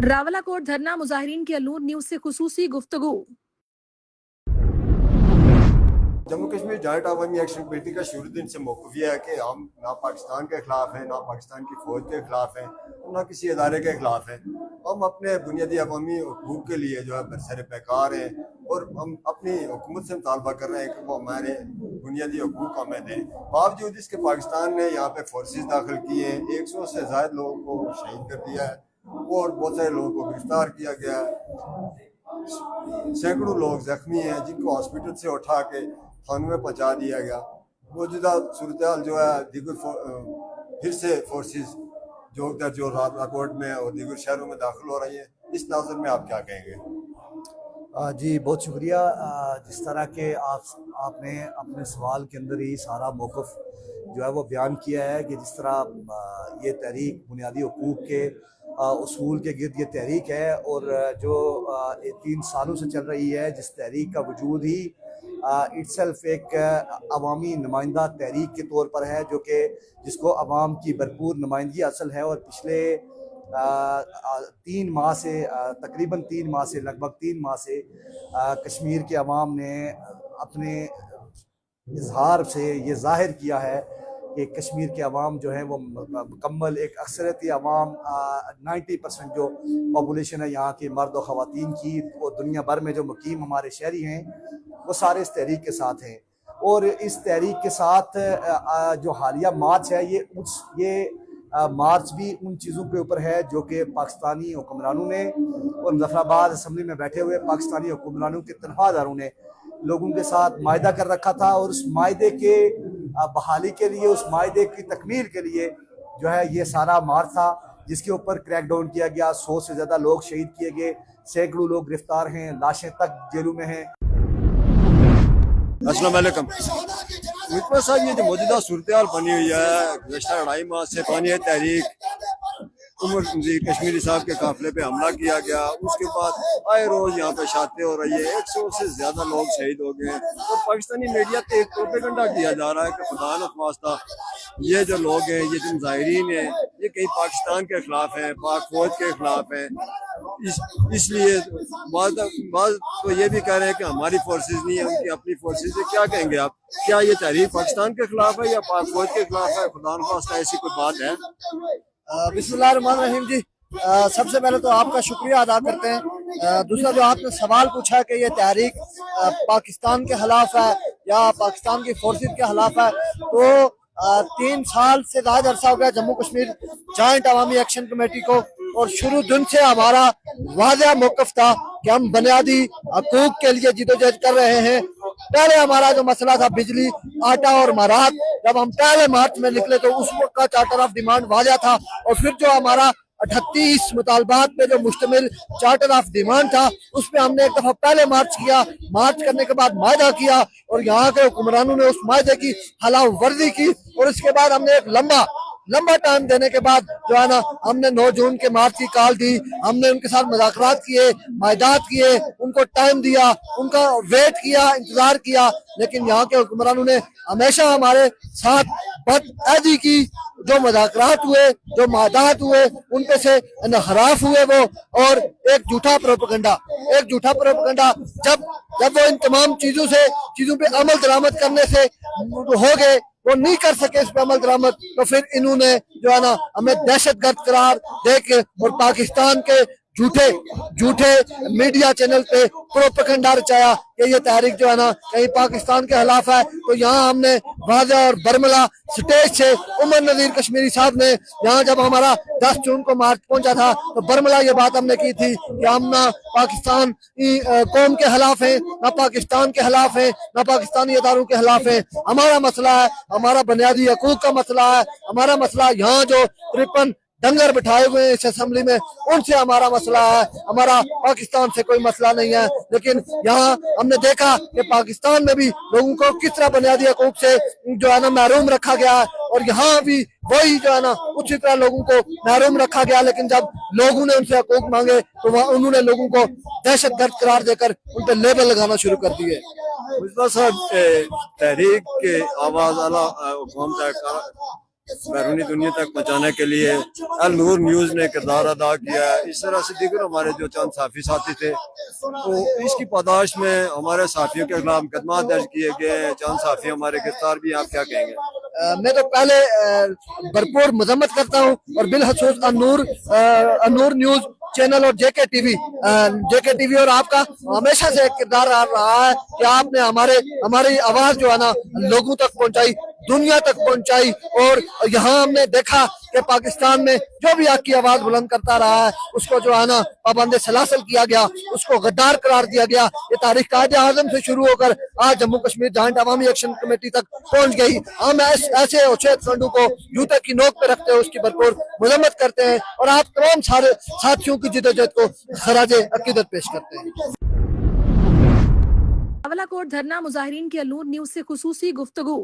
रावलाकोट धरना मुजाहिरीन की अलूर न्यूज से खुसूसी गुफ्तगू। जम्मू कश्मीर जॉइंट अवामी एक्शन कमेटी का शुरू दिन से मौक़िफ़ यह है कि हम ना पाकिस्तान के ख़िलाफ़ हैं, ना पाकिस्तान की फ़ौज के ख़िलाफ़ हैं, ना किसी अदारे के ख़िलाफ़ हैं। हम अपने बुनियादी अवामी हकूक़ के लिए जो है बरसर पैकार हैं और हम अपनी हुकूमत से मुतालबा कर रहे हैं कि वो हमारे बुनियादी हकूक़ हमें दें। बावजूद इसके पाकिस्तान ने यहाँ पे फोर्सेस दाखिल किए हैं, 100 से ज़ायद लोगों को शहीद कर दिया है और बहुत सारे लोगों को गिरफ्तार किया गया है। सैकड़ों लोग ज़ख्मी हैं जिनको हॉस्पिटल से उठा के थानों में पहुँचा दिया गया। मौजूदा सूरत हाल जो है दीगर फिर से फोर्सेस जो रावलाकोट में और दीगर शहरों में दाखिल हो रही हैं, इस नाज़र में आप क्या कहेंगे? जी बहुत शुक्रिया। जिस तरह के आपने अपने सवाल के अंदर ही सारा मौक़िफ़ जो है वो बयान किया है कि जिस तरह ये तहरीक बुनियादी हकूक़ के उसूल के गिर्द ये तहरीक है और जो 3 सालों से चल रही है, जिस तहरीक का वजूद ही इट्सेल्फ एक अवामी नुमाइंदा तहरीक के तौर पर है, जो कि जिसको अवाम की भरपूर नुमाइंदगी हासिल है। और पिछले 3 माह से तकरीबन 3 माह से लगभग 3 माह से कश्मीर के अवाम ने अपने इजहार से ये ज़ाहिर किया है कि कश्मीर के अवाम जो है वो मुकम्मल एक अक्सरियती अवाम 90% जो पॉपुलेशन है यहाँ की मर्द और ख़वातीन की, और दुनिया भर में जो मुकीम हमारे शहरी हैं वो सारे इस तहरीक के साथ हैं। और इस तहरीक के साथ जो हालिया मार्च है ये मार्च भी उन चीज़ों के ऊपर है जो कि पाकिस्तानी हुक्मरानों ने और मुज़फ़्फ़राबाद असम्बली में बैठे हुए पाकिस्तानी हुक्मरानों के तनख्वाहदारों ने लोगों के साथ मायदा कर रखा था। और उस मायदे के बहाली के लिए, उस मायदे की तकमील के लिए जो है ये सारा मार्च था, जिसके ऊपर क्रैकडाउन किया गया। 100 से ज़्यादा लोग शहीद किए गए, सैकड़ों लोग गिरफ्तार हैं, लाशें तक जेलों में हैं। अस्सलाम वालेकुम मित्रों साहब, ये जो मौजूदा सूरत हाल बनी हुई है, गुज़श्ता 2.5 माह से पानी है तहरीक उमर नज़ीर कश्मीरी साहब के काफिले पे हमला किया गया, उसके बाद आए रोज यहाँ पे शातें हो रही है, 100 से ज्यादा लोग शहीद हो गए और पाकिस्तानी मीडिया पे एक प्रोपेगेंडा किया जा रहा है कि खुदा न ख्वास्ता ये जो लोग हैं, ये जो मुजाहिरीन हैं, ये कहीं पाकिस्तान के खिलाफ हैं, पाक फौज के खिलाफ हैं। इसलिए बाज़ तो ये भी कह रहे हैं कि हमारी फोर्सेज नहीं है, उनकी अपनी फोर्सेज है। क्या कहेंगे आप? क्या ये तहरीक पाकिस्तान के खिलाफ है या पाक फौज के खिलाफ है? खुदा न ख्वास्ता ऐसी कोई बात है? बिस्मिल्लाहिर्रहमानिर्रहीम जी, सबसे पहले तो आपका शुक्रिया अदा करते हैं। दूसरा जो आपने सवाल पूछा कि ये तहरीक पाकिस्तान के खिलाफ है या पाकिस्तान की फोर्सेस के खिलाफ है, तो 3 साल से ज़्यादा अरसा हो गया जम्मू कश्मीर जॉइंट अवामी एक्शन कमेटी को, और शुरू दिन से हमारा वाज़ेह मौक़िफ़ था कि हम बुनियादी हकूक़ के लिए जिदोजहद कर रहे हैं। पहले हमारा जो मसला था बिजली, आटा और मारात, जब हम पहले मार्च में निकले तो उस वक्त का चार्टर ऑफ डिमांड वाज़ेह था, और फिर जो हमारा 38 मुतालबात पे जो मुश्तमिल चार्टर ऑफ डिमांड था, उस पर हमने एक दफ़ा पहले मार्च किया। मार्च करने के बाद मायदा किया और यहाँ के हुक्मरानों ने उस मायदे की खिलाफ वर्जी की, और इसके बाद हमने एक लंबा टाइम देने के बाद जो है ना, हमने 9 जून के मार्च की कॉल दी। हमने उनके साथ मुज़ाकरात किए, मायदात किए, उनको टाइम दिया, उनका वेट किया, इंतजार किया, लेकिन यहाँ के हुक्मरानों ने हमेशा हमारे साथ बदअहदी की। जो मुज़ाकरात हुए, जो मायदात हुए, उनपे से इनहराफ हुए वो, और एक झूठा प्रोपेगेंडा जब वो इन तमाम चीज़ों पे अमल दरामद करने से हो गए, वो नहीं कर सके इस पे अमल दरामद, तो फिर इन्होंने जो है ना हमें दहशतगर्द करार दे के और पाकिस्तान के झूठे मीडिया चैनल पे प्रोपेगेंडा रचाया कि ये तहरीक जो है ना कहीं पाकिस्तान के खिलाफ है। तो यहाँ हमने वाज़ेह और बरमला स्टेज से उमर नज़ीर कश्मीरी साहब ने, यहाँ जब हमारा 10 जून को मार्च पहुंचा था, तो बरमला ये बात हमने की थी कि हम ना पाकिस्तान कौम के खिलाफ हैं, ना पाकिस्तान के खिलाफ हैं, ना पाकिस्तानी इदारों के खिलाफ हैं। हमारा मसला है, हमारा बुनियादी हकूक़ का मसला है। हमारा मसला यहाँ जो 53 डंगर बिठाए हुए हैं इस असेंबली में, उनसे हमारा मसला है। हमारा पाकिस्तान से कोई मसला नहीं है। लेकिन यहाँ हमने देखा कि पाकिस्तान में भी लोगों को किस तरह बुनियादी हकूक़ से जो है ना महरूम रखा गया है, और यहाँ भी वही जो है ना उसी तरह लोगों को महरूम रखा गया। लेकिन जब लोगों ने उनसे हकूक़ मांगे तो वहाँ उन्होंने लोगों को दहशतगर्द करार देकर उन पर लेबल लगाना शुरू कर दिए। मुझे साहब, तहरीक के आवाज़ बैरूनी दुनिया तक पहुँचाने के लिए अल नूर न्यूज़ ने किरदार अदा किया है। इस तरह से दीगर हमारे जो चंद साथी साथी थे, तो इसकी पादाश में हमारे साथियों के खिलाफ मुकदमा दर्ज किए गए हैं, चंद साथी हमारे गिरफ्तार भी हैं। आप क्या कहेंगे? मैं तो पहले भरपूर मजम्मत करता हूँ और बिलखसूस अनूर न्यूज चैनल और जेके टीवी और आपका हमेशा से किरदार रहा है कि आपने हमारी आवाज जो है ना लोगों तक पहुंचाई, दुनिया तक पहुंचाई। और यहाँ हमने देखा कि पाकिस्तान में जो भी आपकी आवाज बुलंद करता रहा है उसको जो है ना पाबंद सलासल किया गया, उसको गद्दार करार दिया गया। ये तारीख कायदे आजम से शुरू होकर आज जम्मू कश्मीर जॉइंट अवामी एक्शन कमेटी तक पहुंच गई। हम ऐसे उच्छेद फंडू को जूते की नोक पे रखते हैं, उसकी भरपूर मजम्मत करते हैं और आप तमाम सारे साथियों की जिद्दोजहद को खराज अकीदत पेश करते हैं। बावलाकोट धरना मुजाहिरीन की अलनूर न्यूज से खुसूसी गुफ्तगू।